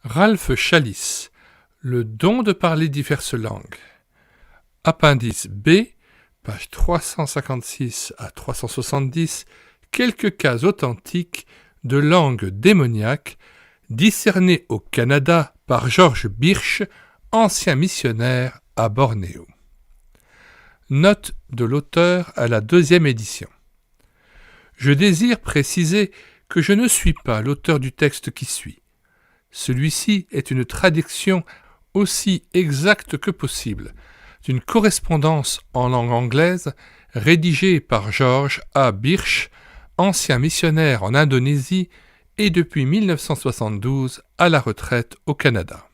Ralph Chalice, le don de parler diverses langues. Appendice B, pages 356 à 370, quelques cas authentiques de langues démoniaques discernées au Canada par George Birch, ancien missionnaire à Bornéo. Note de l'auteur à la 2e édition. Je désire préciser que je ne suis pas l'auteur du texte qui suit. Celui-ci est une traduction aussi exacte que possible d'une correspondance en langue anglaise rédigée par George A. Birch, ancien missionnaire en Indonésie et depuis 1972 à la retraite au Canada.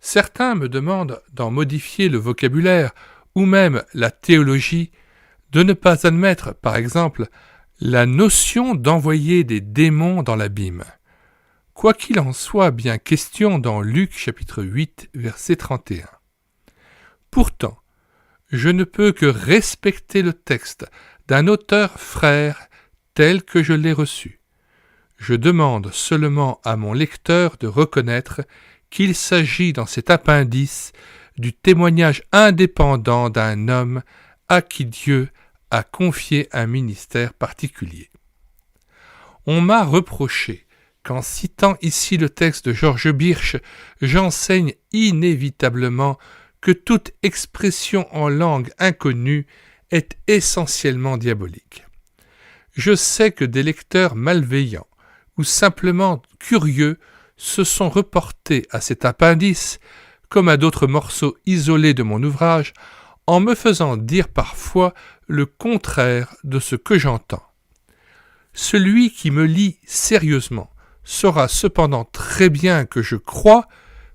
Certains me demandent d'en modifier le vocabulaire ou même la théologie, de ne pas admettre, par exemple, la notion d'envoyer des démons dans l'abîme. Quoi qu'il en soit bien question dans Luc chapitre 8, verset 31. Pourtant, je ne peux que respecter le texte d'un auteur frère tel que je l'ai reçu. Je demande seulement à mon lecteur de reconnaître qu'il s'agit dans cet appendice du témoignage indépendant d'un homme à qui Dieu a confié un ministère particulier. On m'a reproché qu'en citant ici le texte de George Birch, j'enseigne inévitablement que toute expression en langue inconnue est essentiellement diabolique. Je sais que des lecteurs malveillants ou simplement curieux se sont reportés à cet appendice, comme à d'autres morceaux isolés de mon ouvrage, en me faisant dire parfois le contraire de ce que j'entends. Celui qui me lit sérieusement saura cependant très bien que je crois,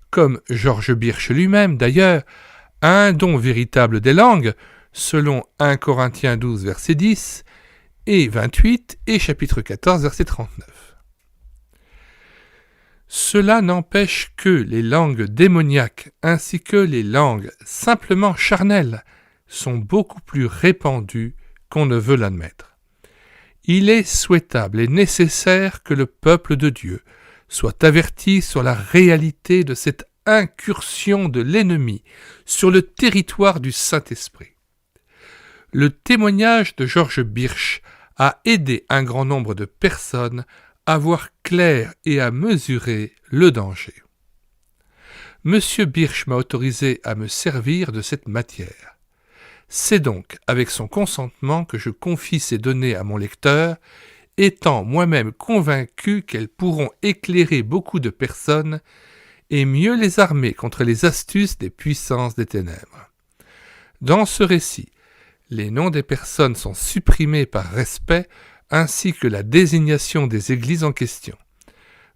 comme George Birch lui-même d'ailleurs, à un don véritable des langues, selon 1 Corinthiens 12, verset 10, et 28, et chapitre 14, verset 39. Cela n'empêche que les langues démoniaques ainsi que les langues simplement charnelles sont beaucoup plus répandues qu'on ne veut l'admettre. Il est souhaitable et nécessaire que le peuple de Dieu soit averti sur la réalité de cette incursion de l'ennemi sur le territoire du Saint-Esprit. Le témoignage de George Birch a aidé un grand nombre de personnes à voir clair et à mesurer le danger. Monsieur Birch m'a autorisé à me servir de cette matière. C'est donc avec son consentement que je confie ces données à mon lecteur, étant moi-même convaincu qu'elles pourront éclairer beaucoup de personnes et mieux les armer contre les astuces des puissances des ténèbres. Dans ce récit, les noms des personnes sont supprimés par respect ainsi que la désignation des églises en question.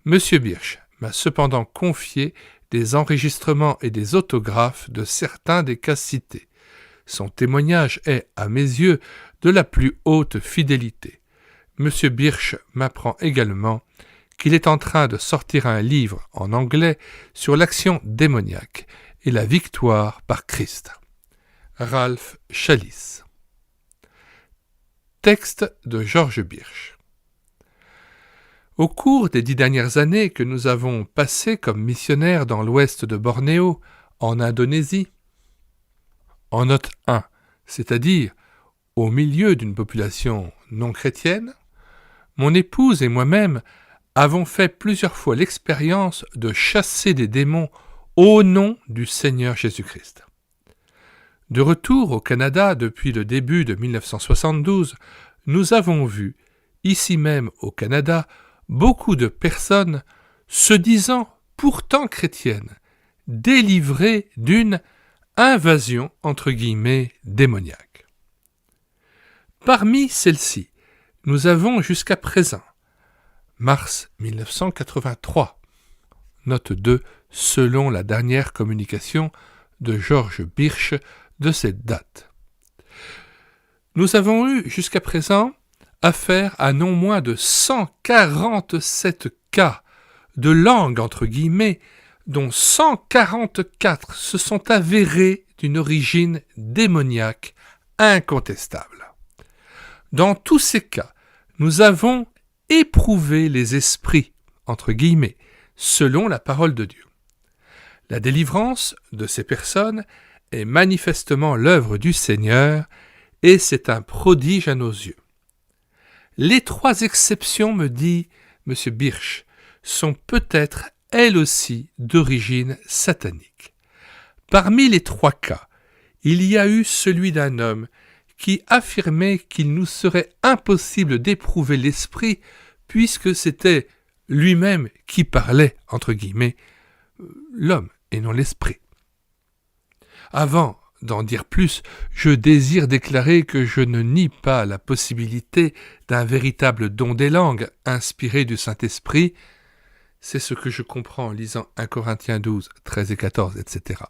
Monsieur Birch m'a cependant confié des enregistrements et des autographes de certains des cas cités. Son témoignage est, à mes yeux, de la plus haute fidélité. Monsieur Birch m'apprend également qu'il est en train de sortir un livre en anglais sur l'action démoniaque et la victoire par Christ. Ralph Chalice. Texte de George Birch. Au cours des 10 dernières années que nous avons passées comme missionnaires dans l'ouest de Bornéo, en Indonésie, en note 1, c'est-à-dire au milieu d'une population non chrétienne, mon épouse et moi-même avons fait plusieurs fois l'expérience de chasser des démons au nom du Seigneur Jésus-Christ. De retour au Canada depuis le début de 1972, nous avons vu, ici même au Canada, beaucoup de personnes se disant pourtant chrétiennes, délivrées d'une invasion entre guillemets démoniaque. Parmi celles-ci, nous avons jusqu'à présent, mars 1983, note 2, selon la dernière communication de George Birch de cette date. Nous avons eu jusqu'à présent affaire à non moins de 147 cas de langue entre guillemets, dont 144 se sont avérés d'une origine démoniaque incontestable. Dans tous ces cas, nous avons éprouvé les esprits, entre guillemets, selon la parole de Dieu. La délivrance de ces personnes est manifestement l'œuvre du Seigneur et c'est un prodige à nos yeux. Les 3 exceptions, me dit M. Birch, sont peut-être elles aussi d'origine satanique. Parmi les 3 cas, il y a eu celui d'un homme qui affirmait qu'il nous serait impossible d'éprouver l'esprit puisque c'était lui-même qui parlait, entre guillemets, l'homme et non l'esprit. Avant d'en dire plus, je désire déclarer que je ne nie pas la possibilité d'un véritable don des langues inspiré du Saint-Esprit. C'est ce que je comprends en lisant 1 Corinthiens 12, 13 et 14, etc.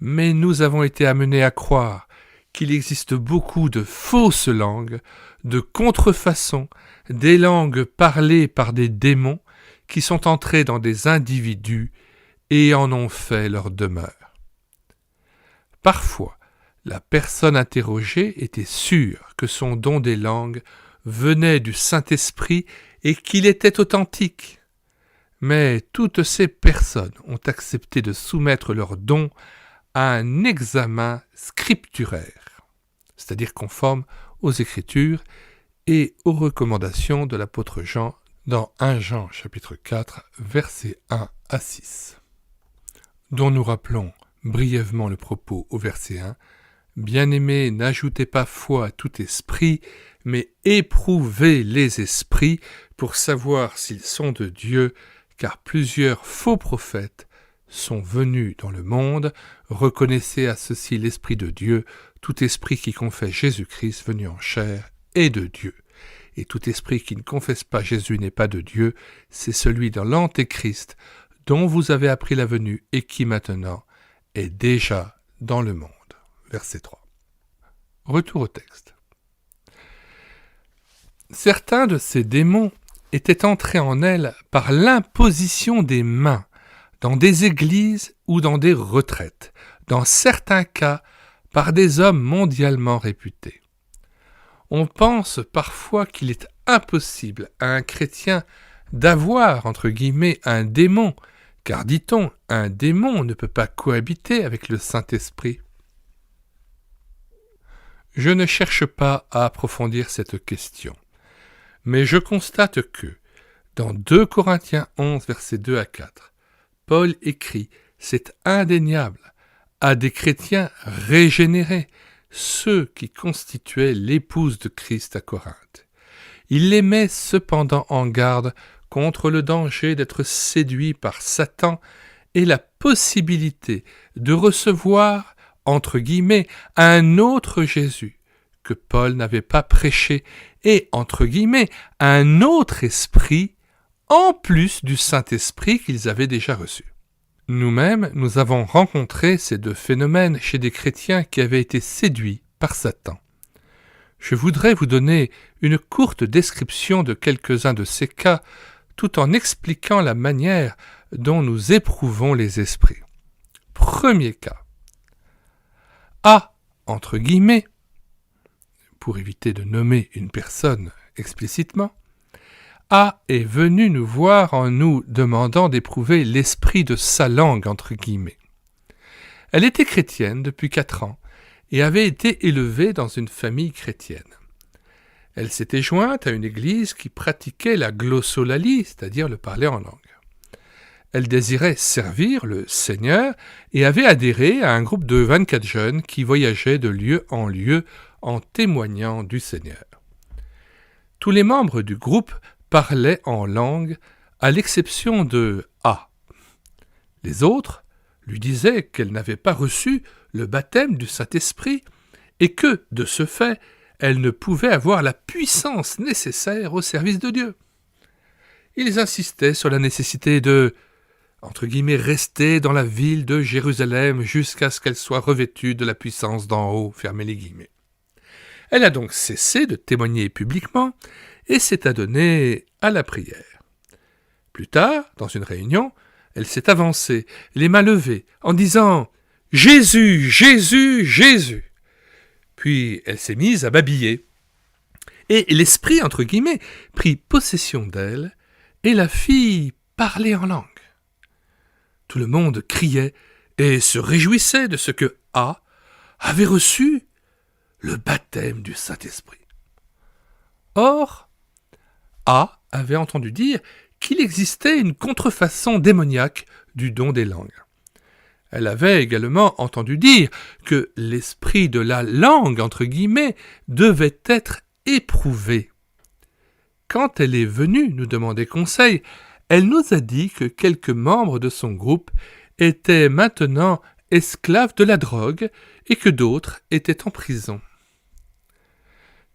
Mais nous avons été amenés à croire qu'il existe beaucoup de fausses langues, de contrefaçons, des langues parlées par des démons qui sont entrés dans des individus et en ont fait leur demeure. Parfois, la personne interrogée était sûre que son don des langues venait du Saint-Esprit et qu'il était authentique. Mais toutes ces personnes ont accepté de soumettre leur don à un examen scripturaire, c'est-à-dire conforme aux Écritures et aux recommandations de l'apôtre Jean dans 1 Jean chapitre 4, versets 1 à 6, dont nous rappelons brièvement le propos au verset 1. « Bien-aimés, n'ajoutez pas foi à tout esprit, mais éprouvez les esprits pour savoir s'ils sont de Dieu, car plusieurs faux prophètes sont venus dans le monde. Reconnaissez à ceci l'Esprit de Dieu. Tout esprit qui confesse Jésus-Christ venu en chair est de Dieu. Et tout esprit qui ne confesse pas Jésus n'est pas de Dieu. C'est celui dans l'Antéchrist dont vous avez appris la venue et qui maintenant est déjà dans le monde. » Verset 3. Retour au texte. Certains de ces démons étaient entrés en elle par l'imposition des mains, dans des églises ou dans des retraites, dans certains cas par des hommes mondialement réputés. On pense parfois qu'il est impossible à un chrétien d'avoir, entre guillemets, un démon, car, dit-on, un démon ne peut pas cohabiter avec le Saint-Esprit. Je ne cherche pas à approfondir cette question, mais je constate que, dans 2 Corinthiens 11, versets 2 à 4, Paul écrit « C'est indéniable » à des chrétiens régénérés, ceux qui constituaient l'épouse de Christ à Corinthe. Il les met cependant en garde contre le danger d'être séduits par Satan et la possibilité de recevoir, entre guillemets, un autre Jésus que Paul n'avait pas prêché et, entre guillemets, un autre esprit en plus du Saint-Esprit qu'ils avaient déjà reçu. Nous-mêmes, nous avons rencontré ces 2 phénomènes chez des chrétiens qui avaient été séduits par Satan. Je voudrais vous donner une courte description de quelques-uns de ces cas, tout en expliquant la manière dont nous éprouvons les esprits. Premier cas. A, entre guillemets, pour éviter de nommer une personne explicitement, A est venu nous voir en nous demandant d'éprouver l'esprit de sa langue, entre guillemets. Elle était chrétienne depuis 4 ans et avait été élevée dans une famille chrétienne. Elle s'était jointe à une église qui pratiquait la glossolalie, c'est-à-dire le parler en langue. Elle désirait servir le Seigneur et avait adhéré à un groupe de 24 jeunes qui voyageaient de lieu en témoignant du Seigneur. Tous les membres du groupe parlaient en langue, à l'exception de A. Les autres lui disaient qu'elle n'avait pas reçu le baptême du Saint-Esprit et que, de ce fait, elle ne pouvait avoir la puissance nécessaire au service de Dieu. Ils insistaient sur la nécessité de, entre guillemets, rester dans la ville de Jérusalem jusqu'à ce qu'elle soit revêtue de la puissance d'en haut, fermez les guillemets. Elle a donc cessé de témoigner publiquement et s'est adonnée à la prière. Plus tard, dans une réunion, elle s'est avancée, les mains levées, en disant « Jésus, Jésus, Jésus !» Puis elle s'est mise à babiller. Et l'esprit, entre guillemets, prit possession d'elle, et la fille parler en langue. Tout le monde criait et se réjouissait de ce que A avait reçu le baptême du Saint-Esprit. Or, A avait entendu dire qu'il existait une contrefaçon démoniaque du don des langues. Elle avait également entendu dire que l'esprit de la langue, entre guillemets, devait être éprouvé. Quand elle est venue nous demander conseil, elle nous a dit que quelques membres de son groupe étaient maintenant esclaves de la drogue et que d'autres étaient en prison.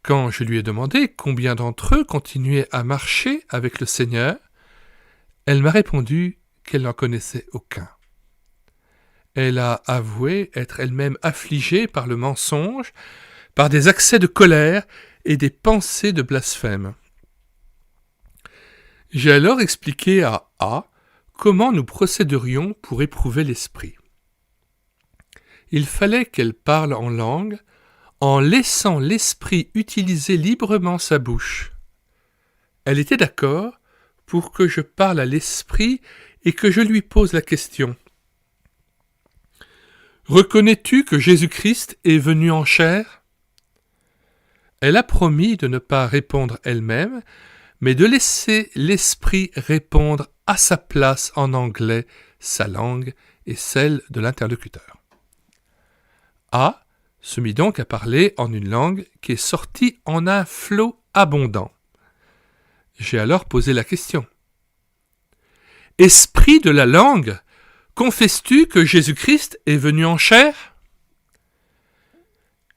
Quand je lui ai demandé combien d'entre eux continuaient à marcher avec le Seigneur, elle m'a répondu qu'elle n'en connaissait aucun. Elle a avoué être elle-même affligée par le mensonge, par des accès de colère et des pensées de blasphème. J'ai alors expliqué à A comment nous procéderions pour éprouver l'esprit. Il fallait qu'elle parle en langue en laissant l'esprit utiliser librement sa bouche. Elle était d'accord pour que je parle à l'esprit et que je lui pose la question. « Reconnais-tu que Jésus-Christ est venu en chair ?» Elle a promis de ne pas répondre elle-même, mais de laisser l'esprit répondre à sa place en anglais, sa langue et celle de l'interlocuteur. A se mit donc à parler en une langue qui est sortie en un flot abondant. J'ai alors posé la question. « Esprit de la langue, confesses-tu que Jésus-Christ est venu en chair ?»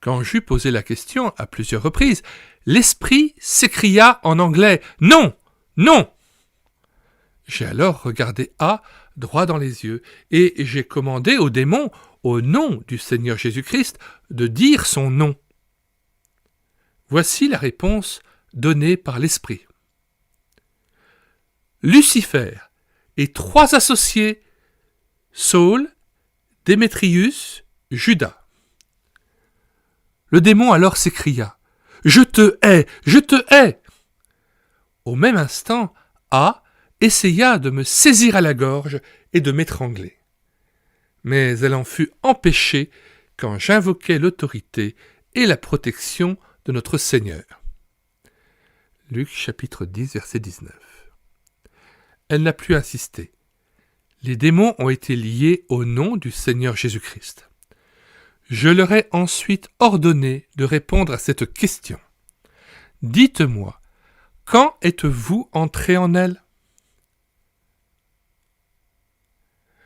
Quand j'eus posé la question à plusieurs reprises, l'esprit s'écria en anglais « Non, non !» J'ai alors regardé A droit dans les yeux et j'ai commandé au démon, au nom du Seigneur Jésus-Christ, de dire son nom. Voici la réponse donnée par l'esprit. Lucifer et 3 associés, Saul, Démétrius, Judas. Le démon alors s'écria « Je te hais, je te hais !» Au même instant, A essaya de me saisir à la gorge et de m'étrangler. Mais elle en fut empêchée quand j'invoquai l'autorité et la protection de notre Seigneur. Luc chapitre 10, verset 19. Elle n'a plus insisté. Les démons ont été liés au nom du Seigneur Jésus-Christ. Je leur ai ensuite ordonné de répondre à cette question. Dites-moi, quand êtes-vous entrés en elle ?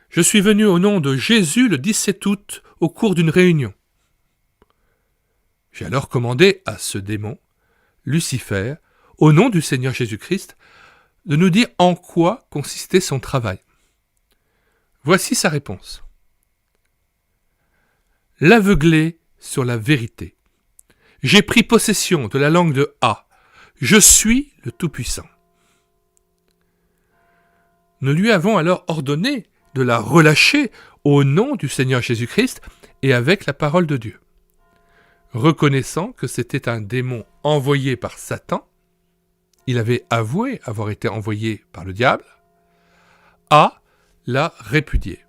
Je suis venu au nom de Jésus le 17 août au cours d'une réunion. J'ai alors commandé à ce démon, Lucifer, au nom du Seigneur Jésus-Christ, de nous dire en quoi consistait son travail. Voici sa réponse. L'aveugler sur la vérité. J'ai pris possession de la langue de A. Je suis le Tout-Puissant. Nous lui avons alors ordonné de la relâcher au nom du Seigneur Jésus-Christ et avec la parole de Dieu. Reconnaissant que c'était un démon envoyé par Satan, il avait avoué avoir été envoyé par le diable, A l'a répudié.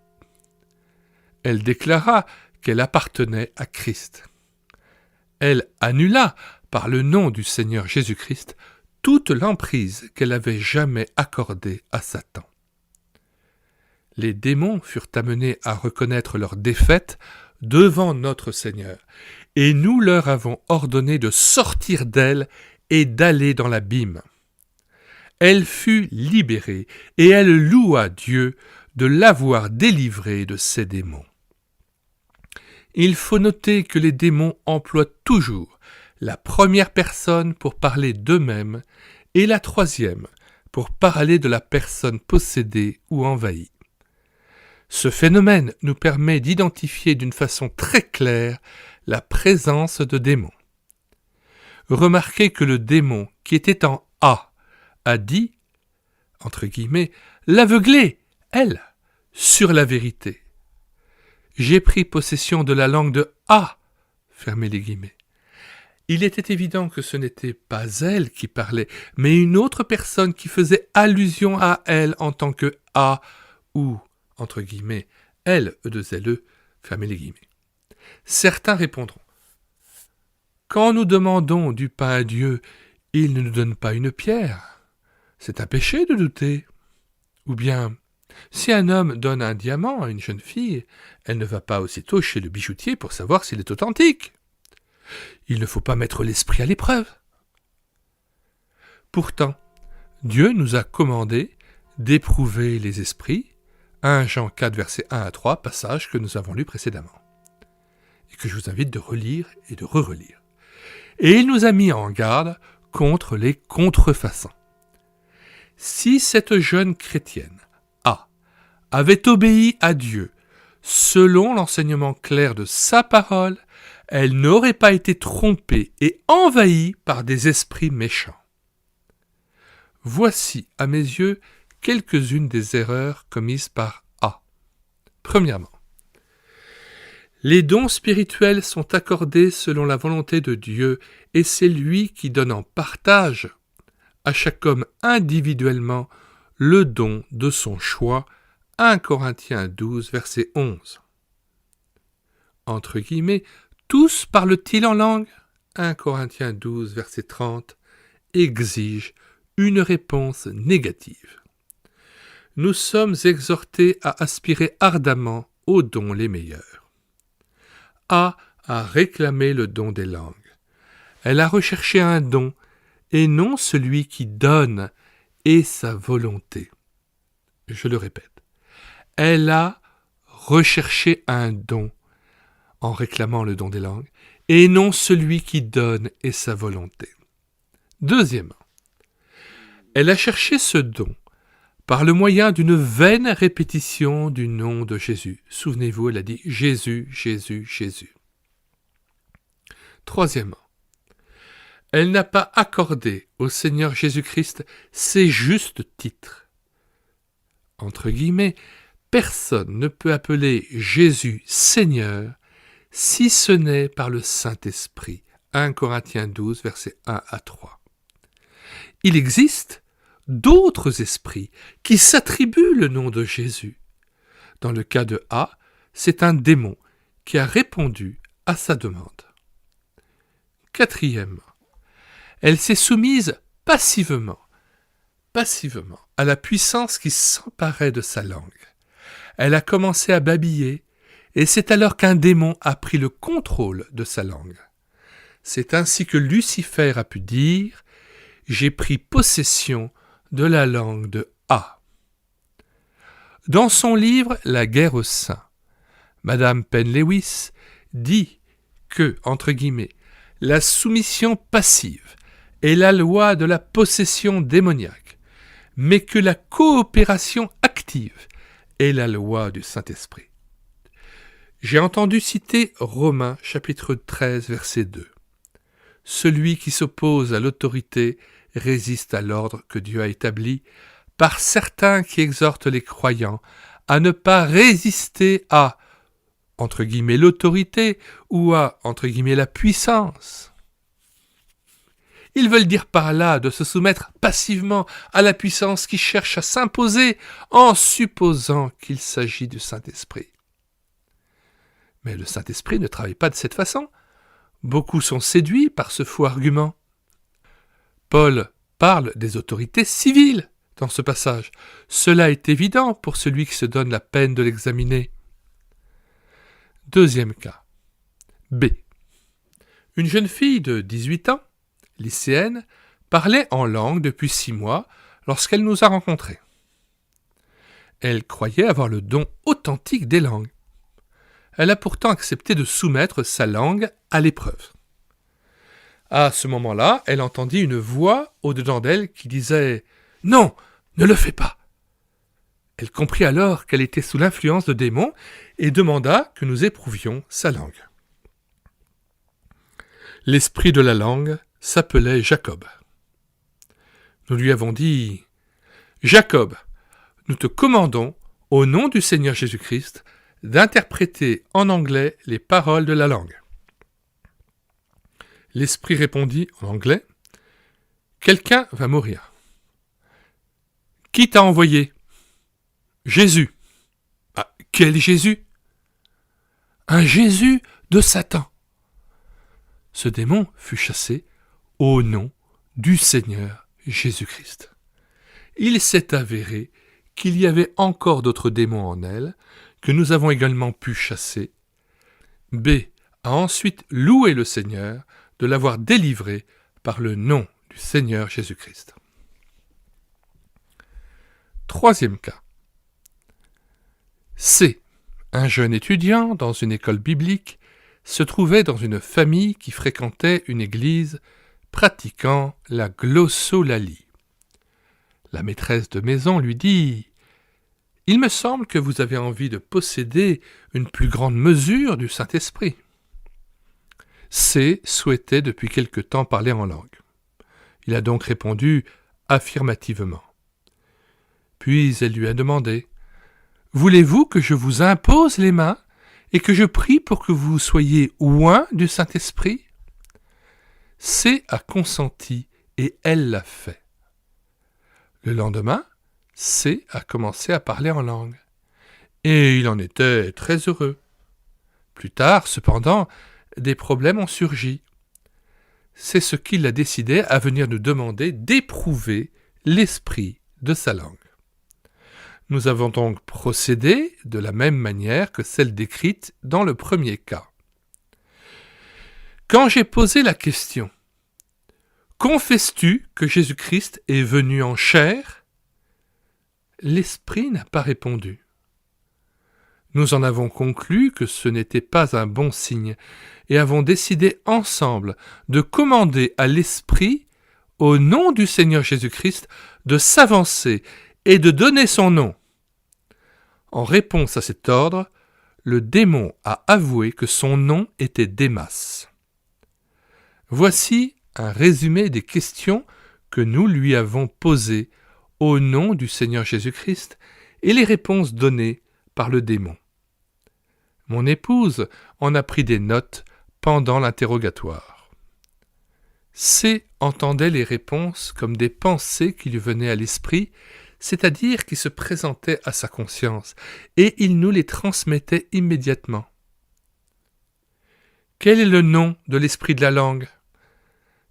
Elle déclara qu'elle appartenait à Christ. Elle annula, par le nom du Seigneur Jésus-Christ, toute l'emprise qu'elle avait jamais accordée à Satan. Les démons furent amenés à reconnaître leur défaite devant notre Seigneur, et nous leur avons ordonné de sortir d'elle et d'aller dans l'abîme. Elle fut libérée, et elle loua Dieu de l'avoir délivrée de ces démons. Il faut noter que les démons emploient toujours la première personne pour parler d'eux-mêmes et la troisième pour parler de la personne possédée ou envahie. Ce phénomène nous permet d'identifier d'une façon très claire la présence de démons. Remarquez que le démon qui était en A dit, entre guillemets, l'aveugler, elle, sur la vérité. J'ai pris possession de la langue de A, fermez les guillemets. il était évident que ce n'était pas elle qui parlait, mais une autre personne qui faisait allusion à elle en tant que « A » ou, entre guillemets, « elle », E2LE, fermez les guillemets. Certains répondront « Quand nous demandons du pain à Dieu, il ne nous donne pas une pierre. C'est un péché de douter. » Ou bien « Si un homme donne un diamant à une jeune fille, elle ne va pas aussitôt chez le bijoutier pour savoir s'il est authentique. Il ne faut pas mettre l'esprit à l'épreuve. » Pourtant, Dieu nous a commandé d'éprouver les esprits, 1 Jean 4, versets 1 à 3, passage que nous avons lu précédemment, et que je vous invite de relire et de re-relire. Et il nous a mis en garde contre les contrefaçons. Si cette jeune chrétienne, A, avait obéi à Dieu selon l'enseignement clair de sa parole, elle n'aurait pas été trompée et envahie par des esprits méchants. Voici, à mes yeux, quelques-unes des erreurs commises par A. Premièrement, les dons spirituels sont accordés selon la volonté de Dieu et c'est lui qui donne en partage à chaque homme individuellement le don de son choix. 1 Corinthiens 12, verset 11. Entre guillemets, tous parlent-ils en langue ? 1 Corinthiens 12, verset 30, exige une réponse négative. Nous sommes exhortés à aspirer ardemment aux dons les meilleurs. A a réclamé le don des langues. Elle a recherché un don et non celui qui donne et sa volonté. Je le répète. Elle a recherché un don en réclamant le don des langues et non celui qui donne et sa volonté. Deuxièmement, elle a cherché ce don par le moyen d'une vaine répétition du nom de Jésus. Souvenez-vous, elle a dit « Jésus, Jésus, Jésus ». Troisièmement, elle n'a pas accordé au Seigneur Jésus-Christ ses justes titres. Entre guillemets, personne ne peut appeler Jésus Seigneur si ce n'est par le Saint-Esprit. 1 Corinthiens 12, versets 1 à 3. Il existe d'autres esprits qui s'attribuent le nom de Jésus. Dans le cas de A, c'est un démon qui a répondu à sa demande. Quatrièmement, elle s'est soumise passivement à la puissance qui s'emparait de sa langue. Elle a commencé à babiller, et c'est alors qu'un démon a pris le contrôle de sa langue. C'est ainsi que Lucifer a pu dire « J'ai pris possession de la langue de A ». Dans son livre « La guerre aux saints », Madame Penn-Lewis dit que, entre guillemets, la soumission passive est la loi de la possession démoniaque, mais que la coopération active est la loi du Saint-Esprit. J'ai entendu citer Romains chapitre 13, verset 2. Celui qui s'oppose à l'autorité résiste à l'ordre que Dieu a établi par certains qui exhortent les croyants à ne pas résister à, entre guillemets, l'autorité ou à, entre guillemets, la puissance. Ils veulent dire par là de se soumettre passivement à la puissance qui cherche à s'imposer en supposant qu'il s'agit du Saint-Esprit. Mais le Saint-Esprit ne travaille pas de cette façon. Beaucoup sont séduits par ce faux argument. Paul parle des autorités civiles dans ce passage. Cela est évident pour celui qui se donne la peine de l'examiner. Deuxième cas. B. Une jeune fille de 18 ans, lycéenne, parlait en langue depuis 6 mois lorsqu'elle nous a rencontrés. Elle croyait avoir le don authentique des langues. Elle a pourtant accepté de soumettre sa langue à l'épreuve. À ce moment-là, elle entendit une voix au-dedans d'elle qui disait « Non, ne le fais pas !» Elle comprit alors qu'elle était sous l'influence de démons et demanda que nous éprouvions sa langue. L'esprit de la langue s'appelait Jacob. Nous lui avons dit « Jacob, nous te commandons, au nom du Seigneur Jésus-Christ, d'interpréter en anglais les paroles de la langue. » L'esprit répondit en anglais « Quelqu'un va mourir. »« Qui t'a envoyé ?»« Jésus. »« Ah, quel Jésus ?»« Un Jésus de Satan. » Ce démon fut chassé au nom du Seigneur Jésus-Christ. Il s'est avéré qu'il y avait encore d'autres démons en elle, que nous avons également pu chasser. B a ensuite loué le Seigneur de l'avoir délivré par le nom du Seigneur Jésus-Christ. Troisième cas. C. Un jeune étudiant dans une école biblique se trouvait dans une famille qui fréquentait une église pratiquant la glossolalie. La maîtresse de maison lui dit « Il me semble que vous avez envie de posséder une plus grande mesure du Saint-Esprit. » C. souhaitait depuis quelque temps parler en langue. Il a donc répondu affirmativement. Puis elle lui a demandé « Voulez-vous que je vous impose les mains et que je prie pour que vous soyez oint du Saint-Esprit » C. a consenti et elle l'a fait. Le lendemain, C. a commencé à parler en langue. Et il en était très heureux. Plus tard, cependant, des problèmes ont surgi. C'est ce qui l'a décidé à venir nous demander d'éprouver l'esprit de sa langue. Nous avons donc procédé de la même manière que celle décrite dans le premier cas. Quand j'ai posé la question « Confesses-tu que Jésus-Christ est venu en chair ?» l'esprit n'a pas répondu. Nous en avons conclu que ce n'était pas un bon signe et avons décidé ensemble de commander à l'esprit, au nom du Seigneur Jésus-Christ, de s'avancer et de donner son nom. En réponse à cet ordre, le démon a avoué que son nom était Démas. Voici un résumé des questions que nous lui avons posées au nom du Seigneur Jésus-Christ et les réponses données par le démon. Mon épouse en a pris des notes pendant l'interrogatoire. C entendait les réponses comme des pensées qui lui venaient à l'esprit, c'est-à-dire qui se présentaient à sa conscience, et il nous les transmettait immédiatement. Quel est le nom de l'esprit de la langue ?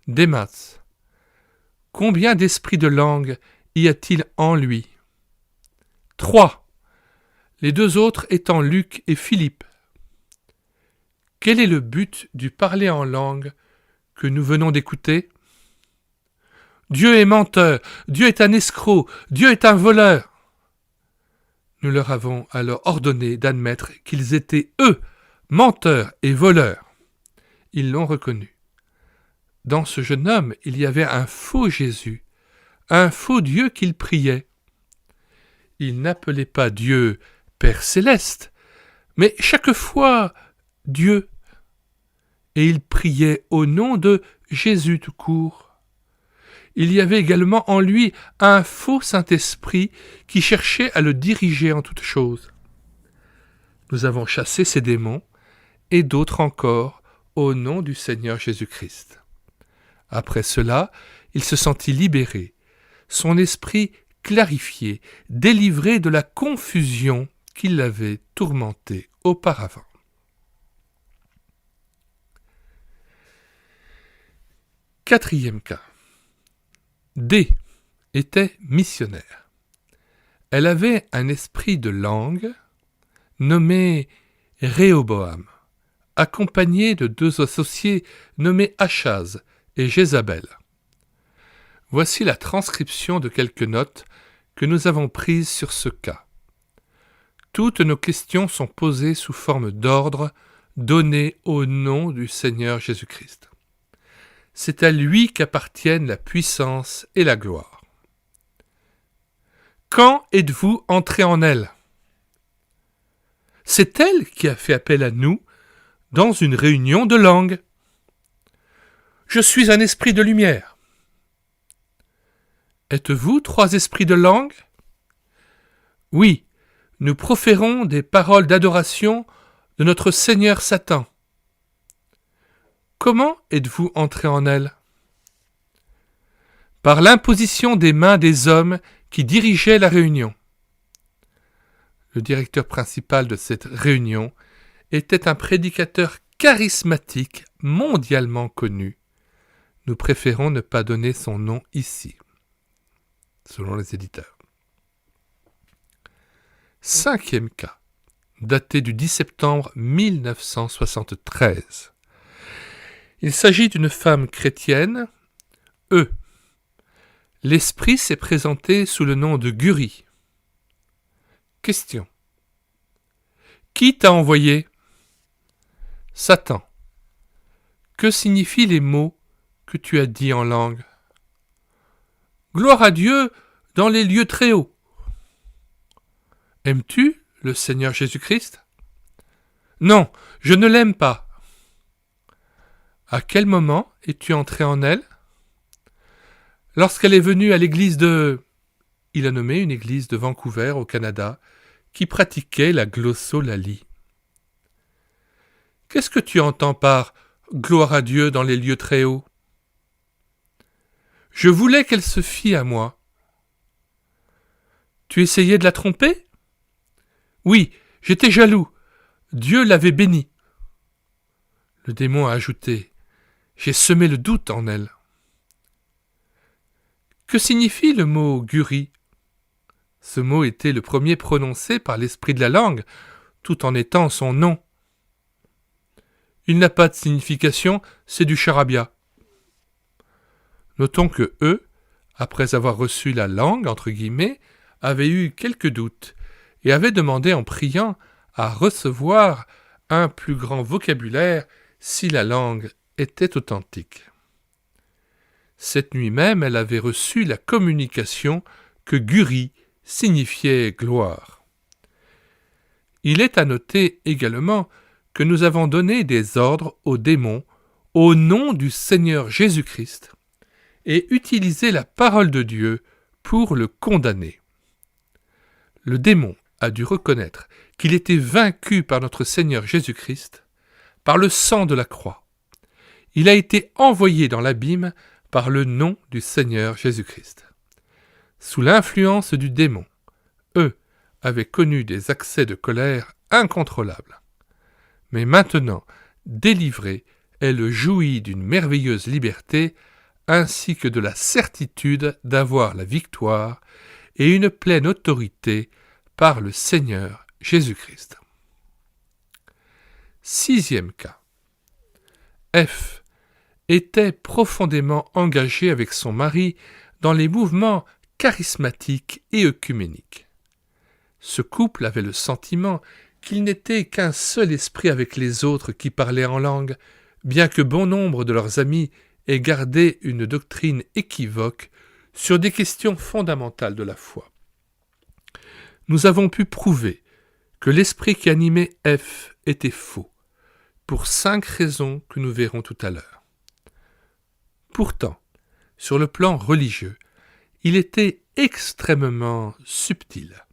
Démas. Combien d'esprits de langue y a-t-il en lui ? 3. Les deux autres étant Luc et Philippe. Quel est le but du parler en langue que nous venons d'écouter ? Dieu est menteur, Dieu est un escroc, Dieu est un voleur. Nous leur avons alors ordonné d'admettre qu'ils étaient, eux, menteurs et voleurs. Ils l'ont reconnu. Dans ce jeune homme, il y avait un faux Jésus, un faux Dieu qu'il priait. Il n'appelait pas Dieu Père céleste, mais chaque fois Dieu. Et il priait au nom de Jésus tout court. Il y avait également en lui un faux Saint-Esprit qui cherchait à le diriger en toutes choses. Nous avons chassé ces démons et d'autres encore au nom du Seigneur Jésus-Christ. Après cela, il se sentit libéré, son esprit clarifié, délivré de la confusion qui l'avait tourmenté auparavant. Quatrième cas. D était missionnaire. Elle avait un esprit de langue nommé Réhoboam, accompagné de deux associés nommés Achaz et Jézabel. Voici la transcription de quelques notes que nous avons prises sur ce cas. Toutes nos questions sont posées sous forme d'ordre donné au nom du Seigneur Jésus-Christ. C'est à lui qu'appartiennent la puissance et la gloire. Quand êtes-vous entrés en elle ? C'est elle qui a fait appel à nous dans une réunion de langue. Je suis un esprit de lumière. Êtes-vous 3 esprits de langue ? Oui, nous proférons des paroles d'adoration de notre Seigneur Satan. Comment êtes-vous entré en elle ? Par l'imposition des mains des hommes qui dirigeaient la réunion. Le directeur principal de cette réunion était un prédicateur charismatique mondialement connu. Nous préférons ne pas donner son nom ici, selon les éditeurs. 5e cas, daté du 10 septembre 1973. Il s'agit d'une femme chrétienne. L'esprit s'est présenté sous le nom de Guri. Question. Qui t'a envoyé ? Satan. Que signifient les mots que tu as dits en langue ? Gloire à Dieu dans les lieux très hauts. Aimes-tu le Seigneur Jésus-Christ ? Non, je ne l'aime pas. À quel moment es-tu entré en elle ? Lorsqu'elle est venue à l'église de... Il a nommé une église de Vancouver, au Canada, qui pratiquait la glossolalie. Qu'est-ce que tu entends par « gloire à Dieu dans les lieux très hauts » ? Je voulais qu'elle se fie à moi. Tu essayais de la tromper ? Oui, j'étais jaloux. Dieu l'avait bénie. Le démon a ajouté « J'ai semé le doute en elle. » Que signifie le mot « guri » ? Ce mot était le premier prononcé par l'esprit de la langue, tout en étant son nom. Il n'a pas de signification, c'est du charabia. Notons que eux, après avoir reçu la langue, entre guillemets, avaient eu quelques doutes et avaient demandé en priant à recevoir un plus grand vocabulaire si la langue était authentique. Cette nuit même, elle avait reçu la communication que Guri signifiait gloire. Il est à noter également que nous avons donné des ordres aux démons au nom du Seigneur Jésus-Christ et utilisé la parole de Dieu pour le condamner. Le démon a dû reconnaître qu'il était vaincu par notre Seigneur Jésus-Christ, par le sang de la croix. Il a été envoyé dans l'abîme par le nom du Seigneur Jésus-Christ. Sous l'influence du démon, eux avaient connu des accès de colère incontrôlables. Mais maintenant, délivrée, elle jouit d'une merveilleuse liberté ainsi que de la certitude d'avoir la victoire et une pleine autorité par le Seigneur Jésus-Christ. 6e cas. F était profondément engagée avec son mari dans les mouvements charismatiques et œcuméniques. Ce couple avait le sentiment qu'il n'était qu'un seul esprit avec les autres qui parlaient en langue, bien que bon nombre de leurs amis aient gardé une doctrine équivoque sur des questions fondamentales de la foi. Nous avons pu prouver que l'esprit qui animait F était faux, pour 5 raisons que nous verrons tout à l'heure. Pourtant, sur le plan religieux, il était extrêmement subtil.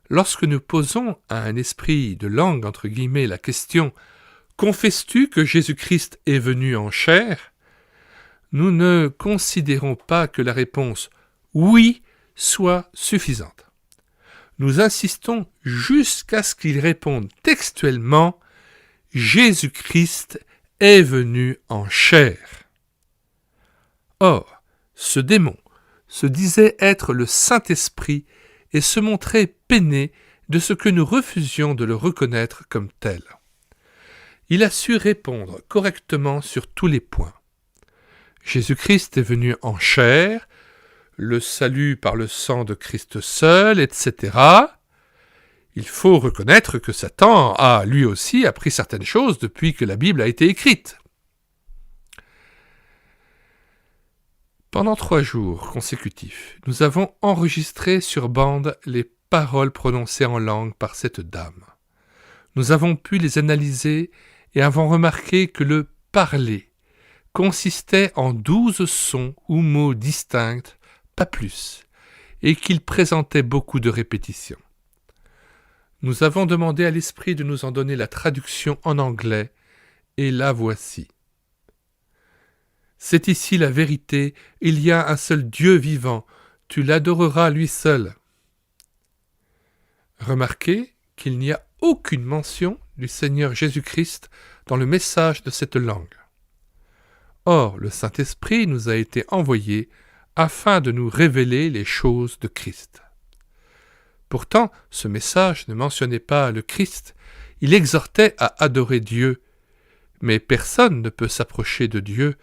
Lorsque nous posons à un esprit de langue, entre guillemets, la question « Confesses-tu que Jésus-Christ est venu en chair ?» nous ne considérons pas que la réponse « oui » soit suffisante. Nous insistons jusqu'à ce qu'il réponde textuellement « Jésus-Christ est venu en chair ». Or, ce démon se disait être le Saint-Esprit et se montrait peiné de ce que nous refusions de le reconnaître comme tel. Il a su répondre correctement sur tous les points. Jésus-Christ est venu en chair, le salut par le sang de Christ seul, etc. Il faut reconnaître que Satan a, lui aussi, appris certaines choses depuis que la Bible a été écrite. Pendant 3 jours consécutifs, nous avons enregistré sur bande les paroles prononcées en langue par cette dame. Nous avons pu les analyser et avons remarqué que le « parler » consistait en 12 sons ou mots distincts, pas plus, et qu'il présentait beaucoup de répétitions. Nous avons demandé à l'esprit de nous en donner la traduction en anglais, et la voici. C'est ici la vérité, il y a un seul Dieu vivant, tu l'adoreras lui seul. Remarquez qu'il n'y a aucune mention du Seigneur Jésus-Christ dans le message de cette langue. Or, le Saint-Esprit nous a été envoyé afin de nous révéler les choses de Christ. Pourtant, ce message ne mentionnait pas le Christ, il exhortait à adorer Dieu, mais personne ne peut s'approcher de Dieu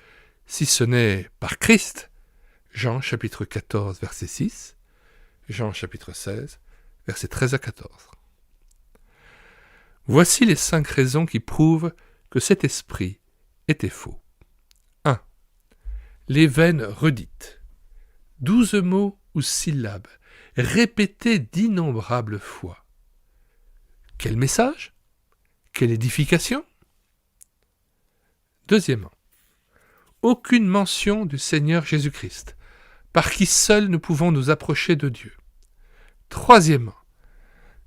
si ce n'est par Christ. Jean chapitre 14, verset 6, Jean chapitre 16, versets 13 à 14. Voici les 5 raisons qui prouvent que cet esprit était faux. 1. Les vaines redites. 12 mots ou syllabes, répétés d'innombrables fois. Quel message? Quelle édification? Deuxièmement, aucune mention du Seigneur Jésus-Christ, par qui seul nous pouvons nous approcher de Dieu. Troisièmement,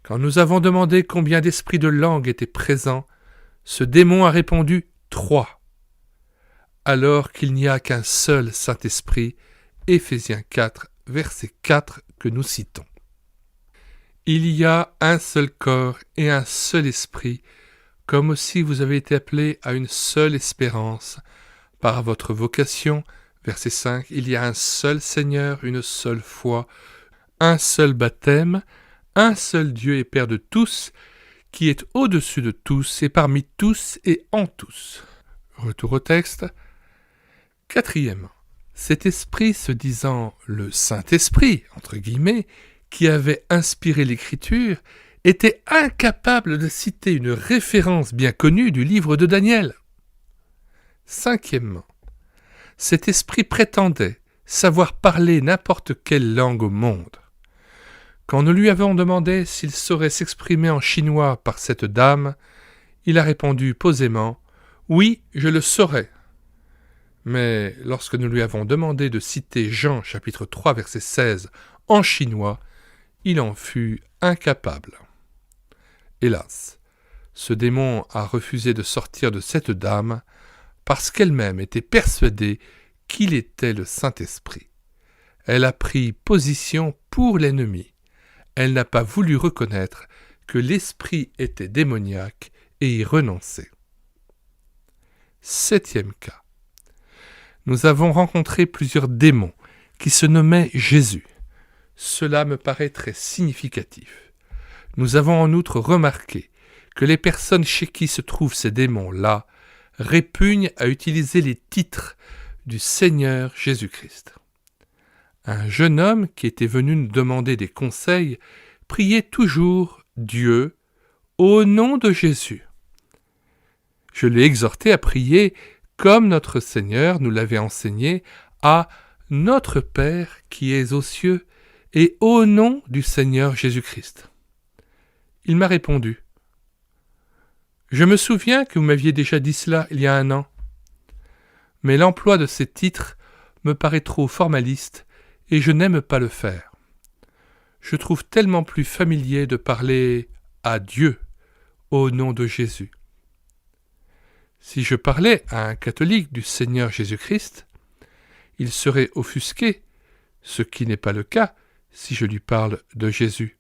quand nous avons demandé combien d'esprits de langue étaient présents, ce démon a répondu 3, alors qu'il n'y a qu'un seul Saint-Esprit, Éphésiens 4, verset 4 que nous citons. Il y a un seul corps et un seul esprit, comme aussi vous avez été appelés à une seule espérance. Par votre vocation, verset 5, il y a un seul Seigneur, une seule foi, un seul baptême, un seul Dieu et Père de tous, qui est au-dessus de tous et parmi tous et en tous. Retour au texte. Quatrièmement, cet esprit se disant le Saint-Esprit, entre guillemets, qui avait inspiré l'Écriture, était incapable de citer une référence bien connue du livre de Daniel. Cinquièmement, cet esprit prétendait savoir parler n'importe quelle langue au monde. Quand nous lui avons demandé s'il saurait s'exprimer en chinois par cette dame, il a répondu posément « Oui, je le saurais ». Mais lorsque nous lui avons demandé de citer Jean chapitre 3 verset 16 en chinois, il en fut incapable. Hélas, ce démon a refusé de sortir de cette dame parce qu'elle-même était persuadée qu'il était le Saint-Esprit. Elle a pris position pour l'ennemi. Elle n'a pas voulu reconnaître que l'esprit était démoniaque et y renoncer. 7e cas. Nous avons rencontré plusieurs démons qui se nommaient Jésus. Cela me paraît très significatif. Nous avons en outre remarqué que les personnes chez qui se trouvent ces démons-là répugnent à utiliser les titres du Seigneur Jésus-Christ. Un jeune homme qui était venu nous demander des conseils priait toujours Dieu au nom de Jésus. Je l'ai exhorté à prier comme notre Seigneur nous l'avait enseigné à notre Père qui es aux cieux et au nom du Seigneur Jésus-Christ. Il m'a répondu « Je me souviens que vous m'aviez déjà dit cela il y a 1 an, mais l'emploi de ces titres me paraît trop formaliste et je n'aime pas le faire. Je trouve tellement plus familier de parler à Dieu au nom de Jésus. Si je parlais à un catholique du Seigneur Jésus-Christ, il serait offusqué, ce qui n'est pas le cas si je lui parle de Jésus.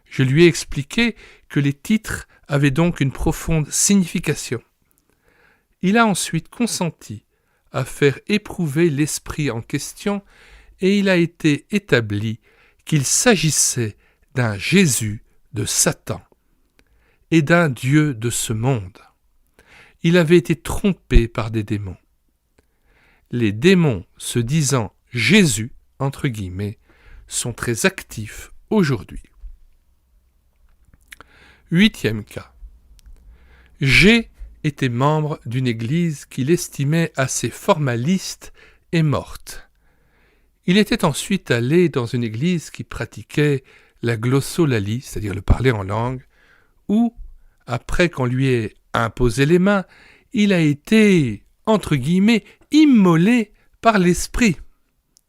Je lui ai expliqué que les titres avaient donc une profonde signification. Il a ensuite consenti à faire éprouver l'esprit en question et il a été établi qu'il s'agissait d'un Jésus de Satan et d'un Dieu de ce monde. Il avait été trompé par des démons. Les démons se disant Jésus, entre guillemets, sont très actifs aujourd'hui. 8e cas. G était membre d'une église qu'il estimait assez formaliste et morte. Il était ensuite allé dans une église qui pratiquait la glossolalie, c'est-à-dire le parler en langue, où, après qu'on lui ait imposé les mains, il a été, entre guillemets, immolé par l'esprit.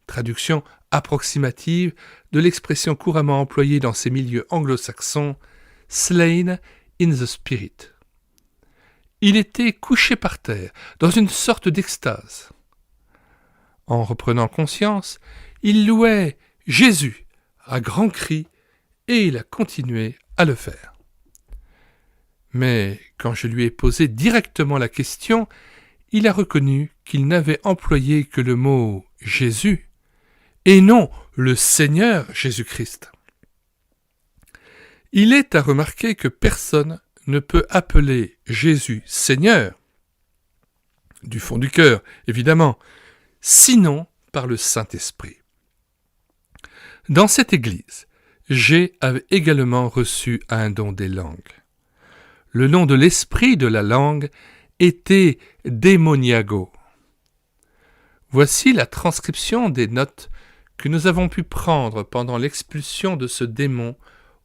Traduction approximative de l'expression couramment employée dans ces milieux anglo-saxons, slain in the spirit. il était couché par terre, dans une sorte d'extase. En reprenant conscience, il louait Jésus à grands cris, et il a continué à le faire. Mais quand je lui ai posé directement la question, il a reconnu qu'il n'avait employé que le mot « Jésus » et non le Seigneur Jésus-Christ. Il est à remarquer que personne ne peut appeler Jésus Seigneur, du fond du cœur, évidemment, sinon par le Saint-Esprit. Dans cette église, G avait également reçu un don des langues. Le nom de l'esprit de la langue était démoniago. Voici la transcription des notes que nous avons pu prendre pendant l'expulsion de ce démon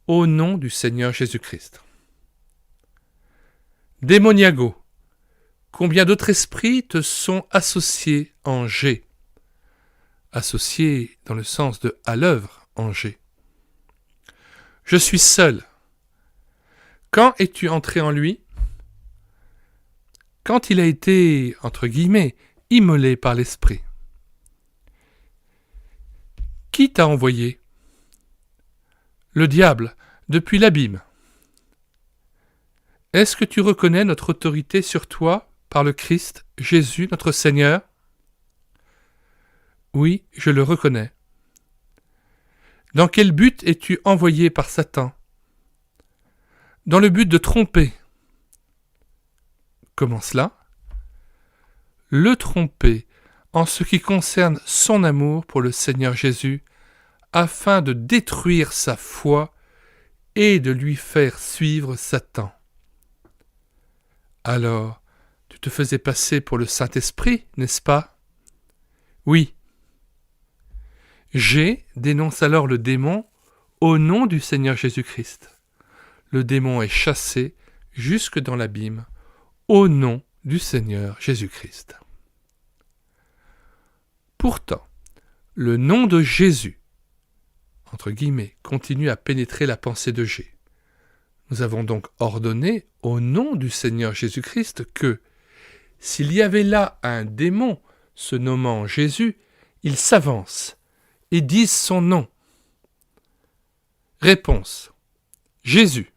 au nom du Seigneur Jésus-Christ. Démoniago, combien d'autres esprits te sont associés en G? Associés dans le sens de à l'œuvre en G. Je suis seul. Quand es-tu entré en lui? Quand il a été, entre guillemets, immolé par l'esprit. Qui t'a envoyé? Le diable, depuis l'abîme. Est-ce que tu reconnais notre autorité sur toi par le Christ, Jésus, notre Seigneur? Oui, je le reconnais. Dans quel but es-tu envoyé par Satan? Dans le but de tromper. Comment cela? Le tromper en ce qui concerne son amour pour le Seigneur Jésus, afin de détruire sa foi et de lui faire suivre Satan. Alors, tu te faisais passer pour le Saint-Esprit, n'est-ce pas? Oui. G dénonce alors le démon au nom du Seigneur Jésus-Christ. Le démon est chassé jusque dans l'abîme au nom du Seigneur Jésus-Christ. Pourtant, le nom de Jésus, entre guillemets, continue à pénétrer la pensée de G. Nous avons donc ordonné au nom du Seigneur Jésus-Christ que, s'il y avait là un démon se nommant Jésus, il s'avance et dise son nom. Réponse. Jésus.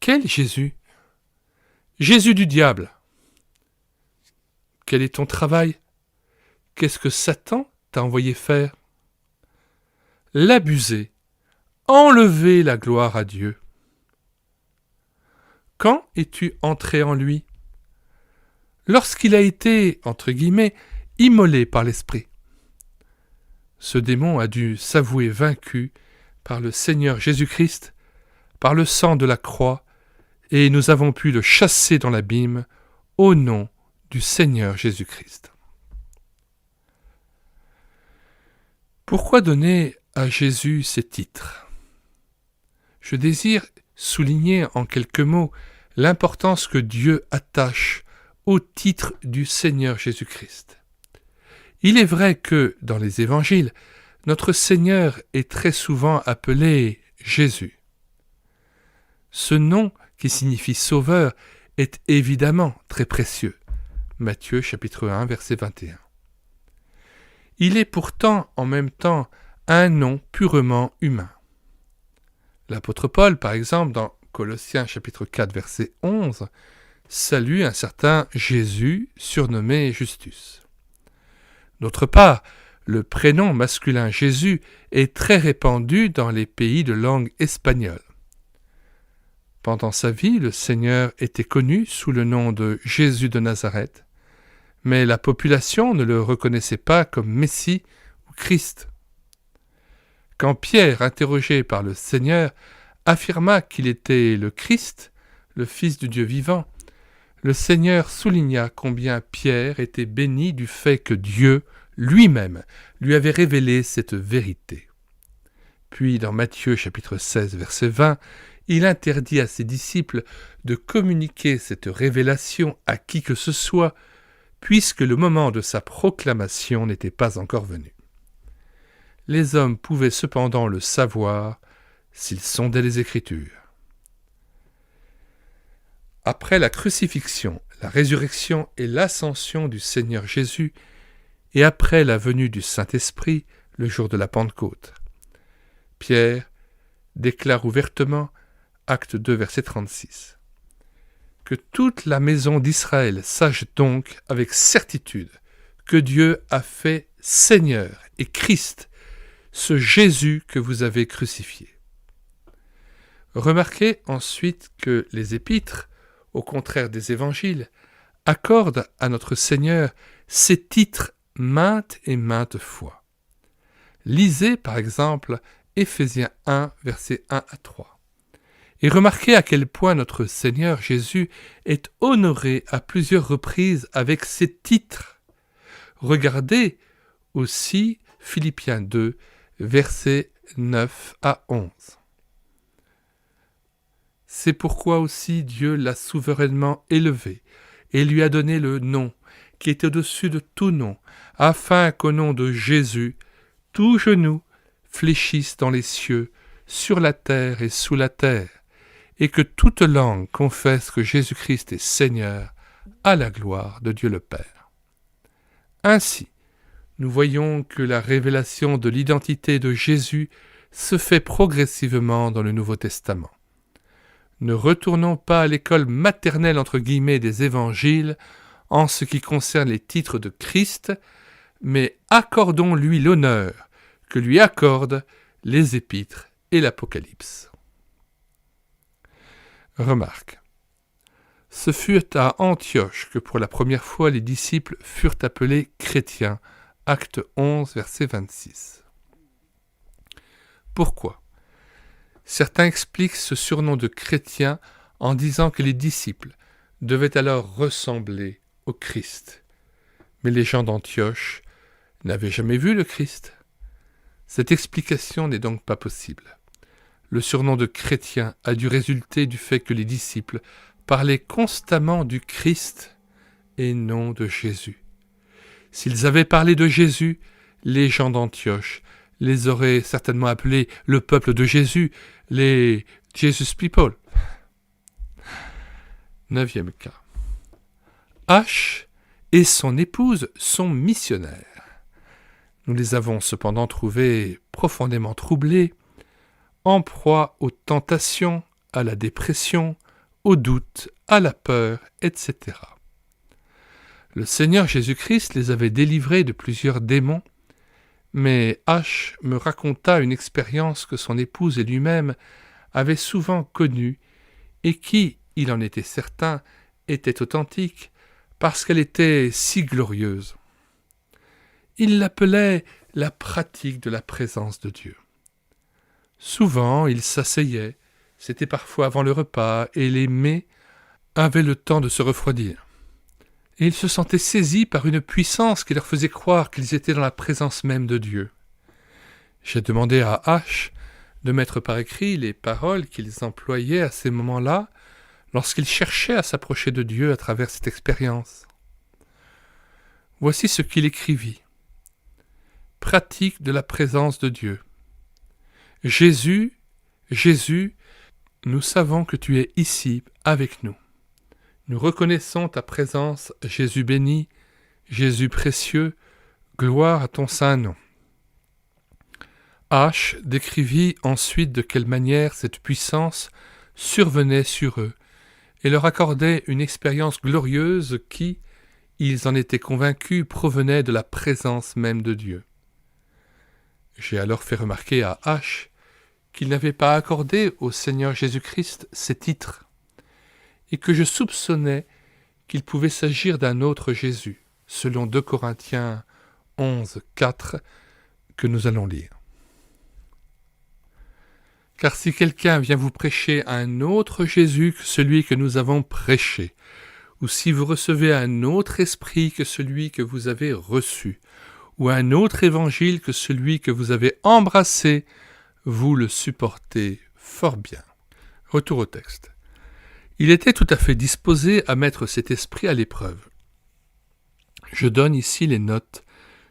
Quel Jésus? Jésus du diable. Quel est ton travail? Qu'est-ce que Satan t'a envoyé faire? L'abuser, enlever la gloire à Dieu. Quand es-tu entré en lui? Lorsqu'il a été, entre guillemets, immolé par l'esprit. Ce démon a dû s'avouer vaincu par le Seigneur Jésus-Christ, par le sang de la croix, et nous avons pu le chasser dans l'abîme au nom du Seigneur Jésus-Christ. Pourquoi donner à Jésus ces titres? Je désire souligner en quelques mots l'importance que Dieu attache au titre du Seigneur Jésus-Christ. Il est vrai que, dans les évangiles, notre Seigneur est très souvent appelé Jésus. Ce nom, qui signifie sauveur, est évidemment très précieux. Matthieu chapitre 1, verset 21. Il est pourtant en même temps un nom purement humain. L'apôtre Paul, par exemple, dans Colossiens chapitre 4, verset 11, salue un certain Jésus surnommé Justus. D'autre part, le prénom masculin Jésus est très répandu dans les pays de langue espagnole. Pendant sa vie, le Seigneur était connu sous le nom de Jésus de Nazareth, mais la population ne le reconnaissait pas comme Messie ou Christ. Quand Pierre, interrogé par le Seigneur, affirma qu'il était le Christ, le Fils du Dieu vivant, le Seigneur souligna combien Pierre était béni du fait que Dieu lui-même lui avait révélé cette vérité. Puis dans Matthieu chapitre 16, verset 20, il interdit à ses disciples de communiquer cette révélation à qui que ce soit, puisque le moment de sa proclamation n'était pas encore venu. Les hommes pouvaient cependant le savoir s'ils sondaient les Écritures. Après la crucifixion, la résurrection et l'ascension du Seigneur Jésus, et après la venue du Saint-Esprit, le jour de la Pentecôte. Pierre déclare ouvertement, acte 2, verset 36, « Que toute la maison d'Israël sache donc avec certitude que Dieu a fait Seigneur et Christ, ce Jésus que vous avez crucifié. » Remarquez ensuite que les épîtres, au contraire des évangiles, accordent à notre Seigneur ces titres maintes et maintes fois. Lisez par exemple Éphésiens 1, versets 1 à 3. Et remarquez à quel point notre Seigneur Jésus est honoré à plusieurs reprises avec ces titres. Regardez aussi Philippiens 2, versets 9 à 11. C'est pourquoi aussi Dieu l'a souverainement élevé et lui a donné le nom qui est au-dessus de tout nom, afin qu'au nom de Jésus, tout genou fléchisse dans les cieux, sur la terre et sous la terre, et que toute langue confesse que Jésus-Christ est Seigneur, à la gloire de Dieu le Père. Ainsi, nous voyons que la révélation de l'identité de Jésus se fait progressivement dans le Nouveau Testament. Ne retournons pas à l'école maternelle entre guillemets des évangiles en ce qui concerne les titres de Christ, mais accordons-lui l'honneur que lui accordent les épîtres et l'Apocalypse. Remarque. Ce fut à Antioche que pour la première fois les disciples furent appelés chrétiens, acte 11, verset 26. Pourquoi ? Certains expliquent ce surnom de chrétien en disant que les disciples devaient alors ressembler au Christ. Mais les gens d'Antioche n'avaient jamais vu le Christ. Cette explication n'est donc pas possible. Le surnom de chrétien a dû résulter du fait que les disciples parlaient constamment du Christ et non de Jésus. S'ils avaient parlé de Jésus, les gens d'Antioche les auraient certainement appelés le peuple de Jésus, les Jesus People. 9e cas. H et son épouse sont missionnaires. Nous les avons cependant trouvés profondément troublés, en proie aux tentations, à la dépression, au doute, à la peur, etc. Le Seigneur Jésus-Christ les avait délivrés de plusieurs démons, mais H me raconta une expérience que son épouse et lui-même avaient souvent connue et qui, il en était certain, était authentique parce qu'elle était si glorieuse. Il l'appelait la pratique de la présence de Dieu. Souvent, il s'asseyait, c'était parfois avant le repas, et les mets avaient le temps de se refroidir. Et ils se sentaient saisis par une puissance qui leur faisait croire qu'ils étaient dans la présence même de Dieu. J'ai demandé à H de mettre par écrit les paroles qu'ils employaient à ces moments-là, lorsqu'ils cherchaient à s'approcher de Dieu à travers cette expérience. Voici ce qu'il écrivit. Pratique de la présence de Dieu. Jésus, Jésus, nous savons que tu es ici avec nous. Nous reconnaissons ta présence, Jésus béni, Jésus précieux, gloire à ton saint nom. H décrivit ensuite de quelle manière cette puissance survenait sur eux et leur accordait une expérience glorieuse qui, ils en étaient convaincus, provenait de la présence même de Dieu. J'ai alors fait remarquer à H qu'il n'avait pas accordé au Seigneur Jésus-Christ ces titres, et que je soupçonnais qu'il pouvait s'agir d'un autre Jésus, selon 2 Corinthiens 11, 4, que nous allons lire. Car si quelqu'un vient vous prêcher un autre Jésus que celui que nous avons prêché, ou si vous recevez un autre esprit que celui que vous avez reçu, ou un autre évangile que celui que vous avez embrassé, vous le supportez fort bien. Retour au texte. Il était tout à fait disposé à mettre cet esprit à l'épreuve. Je donne ici les notes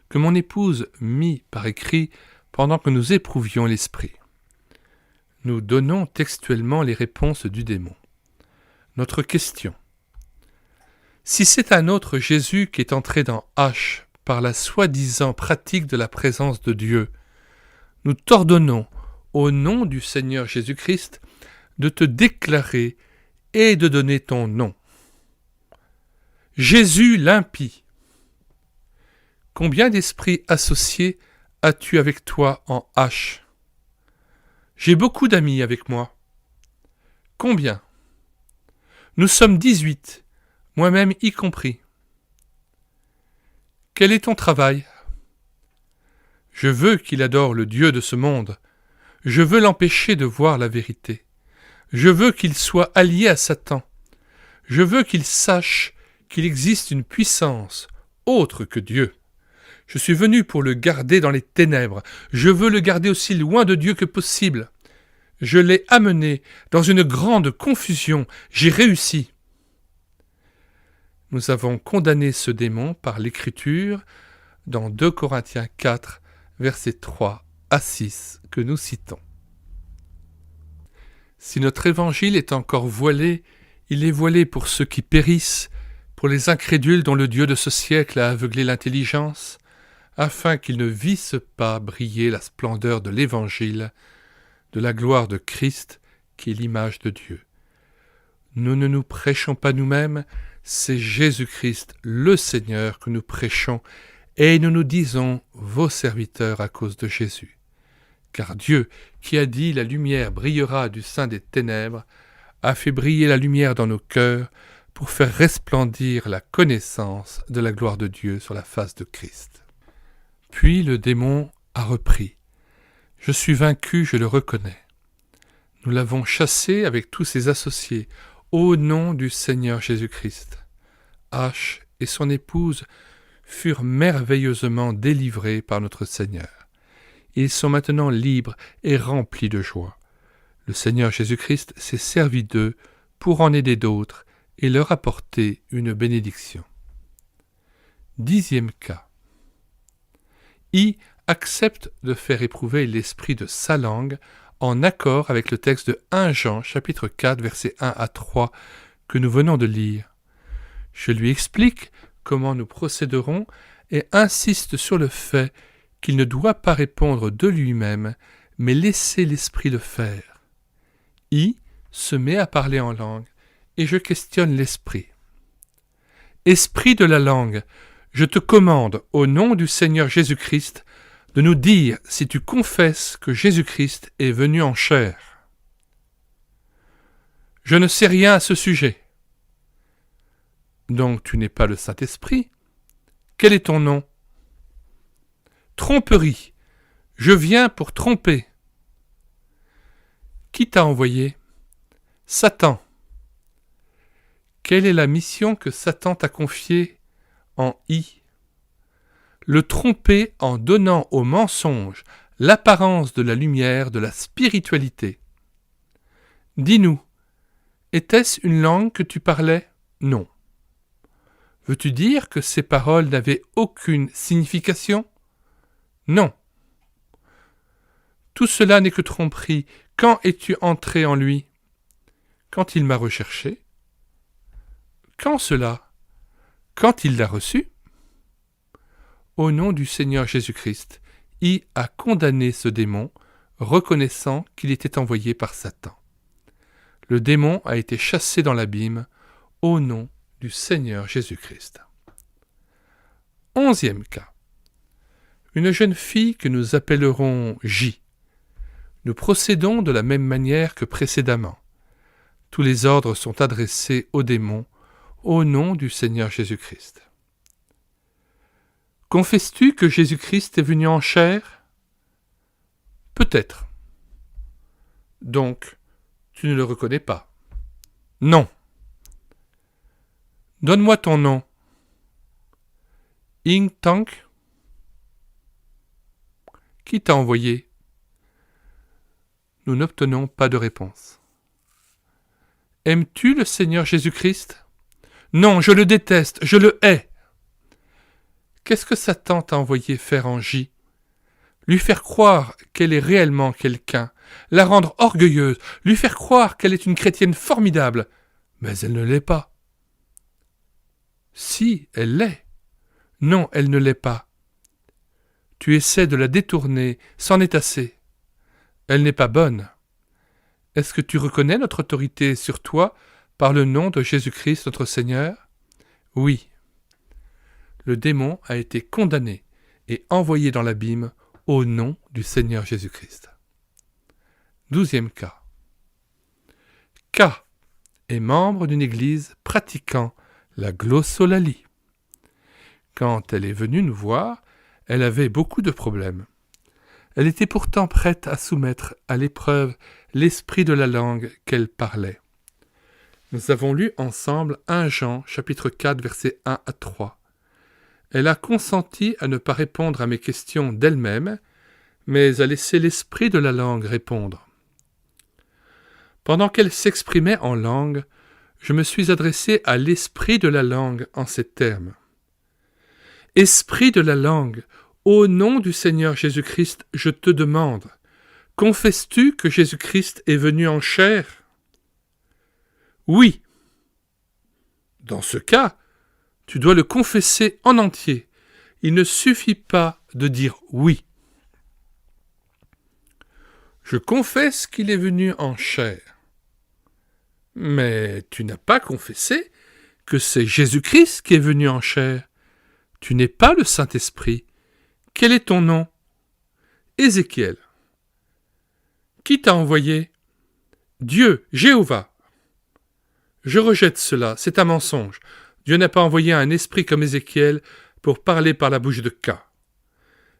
que mon épouse mit par écrit pendant que nous éprouvions l'esprit. Nous donnons textuellement les réponses du démon. notre question. Si c'est un autre Jésus qui est entré dans H par la soi-disant pratique de la présence de Dieu, nous t'ordonnons, au nom du Seigneur Jésus-Christ, de te déclarer et de donner ton nom. Jésus l'impie. Combien d'esprits associés as-tu avec toi en H? J'ai beaucoup d'amis avec moi. Combien? Nous sommes 18, moi-même y compris. Quel est ton travail? Je veux qu'il adore le Dieu de ce monde. Je veux l'empêcher de voir la vérité. Je veux qu'il soit allié à Satan. Je veux qu'il sache qu'il existe une puissance autre que Dieu. Je suis venu pour le garder dans les ténèbres. Je veux le garder aussi loin de Dieu que possible. Je l'ai amené dans une grande confusion. J'ai réussi. Nous avons condamné ce démon par l'Écriture dans 2 Corinthiens 4, versets 3 à 6 que nous citons. Si notre évangile est encore voilé, il est voilé pour ceux qui périssent, pour les incrédules dont le Dieu de ce siècle a aveuglé l'intelligence, afin qu'ils ne vissent pas briller la splendeur de l'Évangile, de la gloire de Christ, qui est l'image de Dieu. Nous ne nous prêchons pas nous-mêmes, c'est Jésus-Christ, le Seigneur, que nous prêchons, et nous nous disons vos serviteurs à cause de Jésus. Car Dieu, qui a dit « La lumière brillera du sein des ténèbres », a fait briller la lumière dans nos cœurs pour faire resplendir la connaissance de la gloire de Dieu sur la face de Christ. Puis le démon a repris. « Je suis vaincu, je le reconnais. Nous l'avons chassé avec tous ses associés, au nom du Seigneur Jésus-Christ. H et son épouse furent merveilleusement délivrés par notre Seigneur. Ils sont maintenant libres et remplis de joie. Le Seigneur Jésus-Christ s'est servi d'eux pour en aider d'autres et leur apporter une bénédiction. 10e cas. I accepte de faire éprouver l'esprit de sa langue en accord avec le texte de 1 Jean, chapitre 4, versets 1 à 3, que nous venons de lire. Je lui explique comment nous procéderons et insiste sur le fait qu'il ne doit pas répondre de lui-même, mais laisser l'esprit le faire. I se met à parler en langue, et je questionne l'esprit. Esprit de la langue, je te commande, au nom du Seigneur Jésus-Christ, de nous dire si tu confesses que Jésus-Christ est venu en chair. Je ne sais rien à ce sujet. Donc tu n'es pas le Saint-Esprit. Quel est ton nom? Tromperie. Je viens pour tromper. Qui t'a envoyé? Satan. Quelle est la mission que Satan t'a confiée en I? Le tromper en donnant au mensonge l'apparence de la lumière de la spiritualité. Dis-nous, était-ce une langue que tu parlais? Non. Veux-tu dire que ces paroles n'avaient aucune signification? Non. Tout cela n'est que tromperie. Quand es-tu entré en lui? Quand il m'a recherché. Quand cela? Quand il l'a reçu? Au nom du Seigneur Jésus-Christ, I a condamné ce démon, reconnaissant qu'il était envoyé par Satan. Le démon a été chassé dans l'abîme, au nom du Seigneur Jésus-Christ. 11e cas. Une jeune fille que nous appellerons J. Nous procédons de la même manière que précédemment. Tous les ordres sont adressés au démon, au nom du Seigneur Jésus-Christ. Confesses-tu que Jésus-Christ est venu en chair? Peut-être. Donc, tu ne le reconnais pas? Non. Donne-moi ton nom. Ying Tank? Qui t'a envoyé? Nous n'obtenons pas de réponse. Aimes-tu le Seigneur Jésus-Christ? Non, je le déteste, je le hais. Qu'est-ce que Satan t'a envoyé faire en J? Lui faire croire qu'elle est réellement quelqu'un, la rendre orgueilleuse, lui faire croire qu'elle est une chrétienne formidable. Mais elle ne l'est pas. Si, elle l'est. Non, elle ne l'est pas. Tu essaies de la détourner, c'en est assez. Elle n'est pas bonne. Est-ce que tu reconnais notre autorité sur toi par le nom de Jésus-Christ notre Seigneur ? Oui. Le démon a été condamné et envoyé dans l'abîme au nom du Seigneur Jésus-Christ. 12e cas. K est membre d'une église pratiquant la glossolalie. Quand elle est venue nous voir, elle avait beaucoup de problèmes. Elle était pourtant prête à soumettre à l'épreuve l'esprit de la langue qu'elle parlait. Nous avons lu ensemble 1 Jean, chapitre 4, versets 1 à 3. Elle a consenti à ne pas répondre à mes questions d'elle-même, mais a laissé l'esprit de la langue répondre. Pendant qu'elle s'exprimait en langue, je me suis adressé à l'esprit de la langue en ces termes. « Esprit de la langue, au nom du Seigneur Jésus-Christ, je te demande, confesses-tu que Jésus-Christ est venu en chair ? » Oui. Dans ce cas, tu dois le confesser en entier. Il ne suffit pas de dire oui. Je confesse qu'il est venu en chair. Mais tu n'as pas confessé que c'est Jésus-Christ qui est venu en chair. Tu n'es pas le Saint-Esprit. Quel est ton nom ? Ézéchiel. Qui t'a envoyé ? Dieu, Jéhovah. Je rejette cela, c'est un mensonge. Dieu n'a pas envoyé un esprit comme Ézéchiel pour parler par la bouche de K.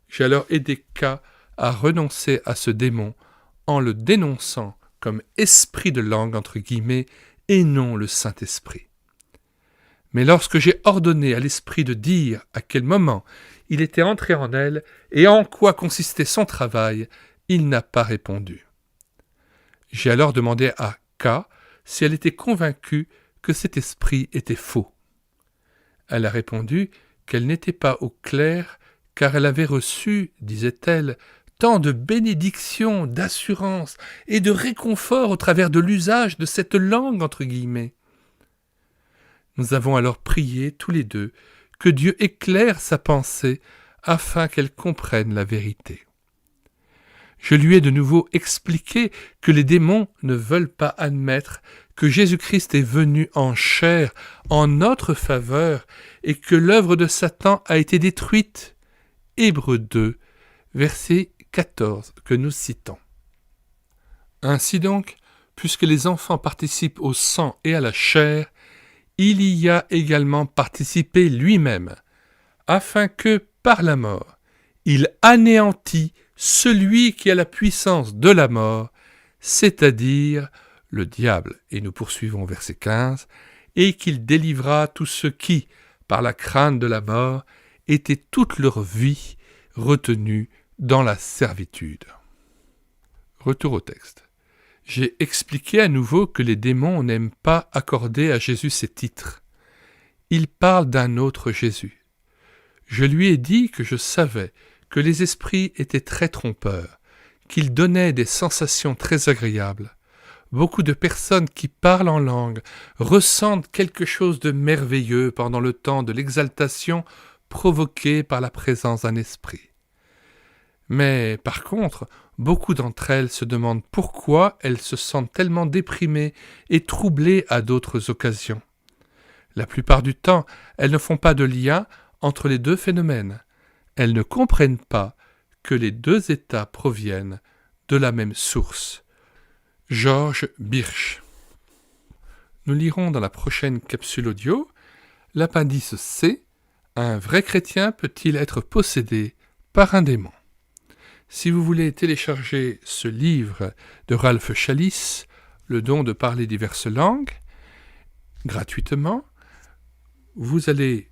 J'ai alors aidé K à renoncer à ce démon en le dénonçant comme esprit de langue entre guillemets et non le Saint-Esprit. Mais lorsque j'ai ordonné à l'esprit de dire à quel moment il était entré en elle et en quoi consistait son travail, il n'a pas répondu. J'ai alors demandé à K si elle était convaincue que cet esprit était faux. Elle a répondu qu'elle n'était pas au clair car elle avait reçu, disait-elle, tant de bénédictions, d'assurances et de réconfort au travers de l'usage de cette langue entre guillemets. Nous avons alors prié tous les deux que Dieu éclaire sa pensée afin qu'elle comprenne la vérité. Je lui ai de nouveau expliqué que les démons ne veulent pas admettre que Jésus-Christ est venu en chair en notre faveur et que l'œuvre de Satan a été détruite. Hébreux 2, verset 14 que nous citons. Ainsi donc, puisque les enfants participent au sang et à la chair, il y a également participé lui-même, afin que, par la mort, il anéantit celui qui a la puissance de la mort, c'est-à-dire le diable, et nous poursuivons verset 15, et qu'il délivra tous ceux qui, par la crainte de la mort, étaient toute leur vie retenus dans la servitude. Retour au texte. J'ai expliqué à nouveau que les démons n'aiment pas accorder à Jésus ses titres. Ils parlent d'un autre Jésus. Je lui ai dit que je savais que les esprits étaient très trompeurs, qu'ils donnaient des sensations très agréables. Beaucoup de personnes qui parlent en langue ressentent quelque chose de merveilleux pendant le temps de l'exaltation provoquée par la présence d'un esprit. Mais par contre, beaucoup d'entre elles se demandent pourquoi elles se sentent tellement déprimées et troublées à d'autres occasions. La plupart du temps, elles ne font pas de lien entre les deux phénomènes. Elles ne comprennent pas que les deux états proviennent de la même source. George Birch. Nous lirons dans la prochaine capsule audio l'appendice C. Un vrai chrétien peut-il être possédé par un démon ? Si vous voulez télécharger ce livre de Ralph Chalice, Le don de parler diverses langues, gratuitement, vous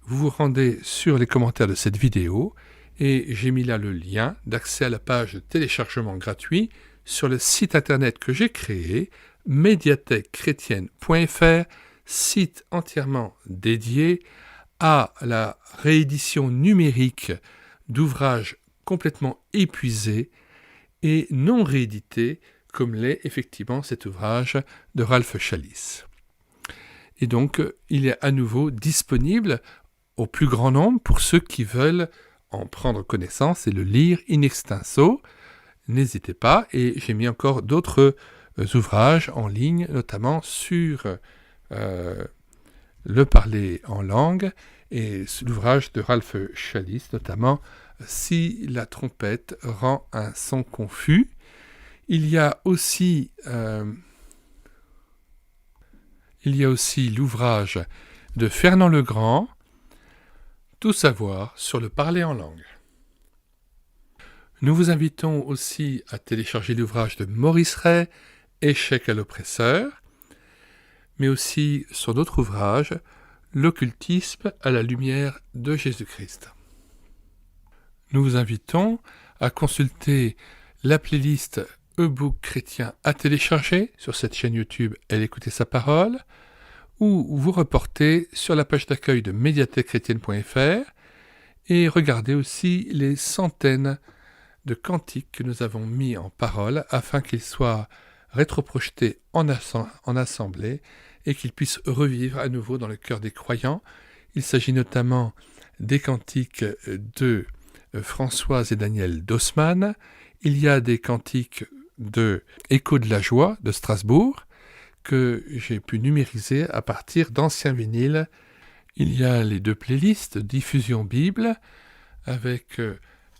vous rendez sur les commentaires de cette vidéo et j'ai mis là le lien d'accès à la page de téléchargement gratuit sur le site internet que j'ai créé, médiathèquechrétienne.fr, site entièrement dédié à la réédition numérique d'ouvrages complètement épuisés et non réédités, comme l'est effectivement cet ouvrage de Ralph Chalice. Et donc, il est à nouveau disponible au plus grand nombre pour ceux qui veulent en prendre connaissance et le lire in extenso. N'hésitez pas, et j'ai mis encore d'autres ouvrages en ligne, notamment sur le parler en langue, et l'ouvrage de Ralph Challis, notamment « Si la trompette rend un son confus ». Il y a aussi l'ouvrage de Fernand Legrand, « Tout savoir sur le parler en langue ». Nous vous invitons aussi à télécharger l'ouvrage de Maurice Ray, « Échec à l'oppresseur », mais aussi son autre ouvrage, « L'occultisme à la lumière de Jésus-Christ ». Nous vous invitons à consulter la playlist e-book chrétien à télécharger sur cette chaîne YouTube Elle écouter sa parole, ou vous reporter sur la page d'accueil de médiathèquechrétienne.fr et regardez aussi les centaines de cantiques que nous avons mis en parole afin qu'ils soient rétroprojetés en assemblée et qu'ils puissent revivre à nouveau dans le cœur des croyants. Il s'agit notamment des cantiques de Françoise et Daniel Dossmann. Il y a des cantiques de Écho de la joie de Strasbourg que j'ai pu numériser à partir d'anciens vinyles. Il y a les deux playlists Diffusion Bible avec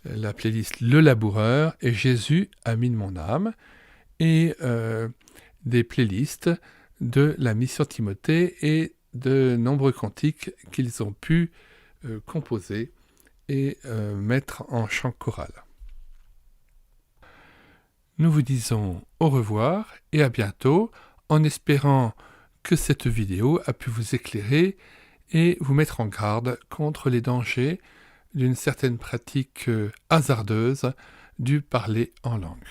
la playlist Le Laboureur et Jésus, ami de mon âme, et des playlists de la mission Timothée et de nombreux cantiques qu'ils ont pu composer et mettre en chant choral. Nous vous disons au revoir et à bientôt, en espérant que cette vidéo a pu vous éclairer et vous mettre en garde contre les dangers d'une certaine pratique hasardeuse du parler en langue.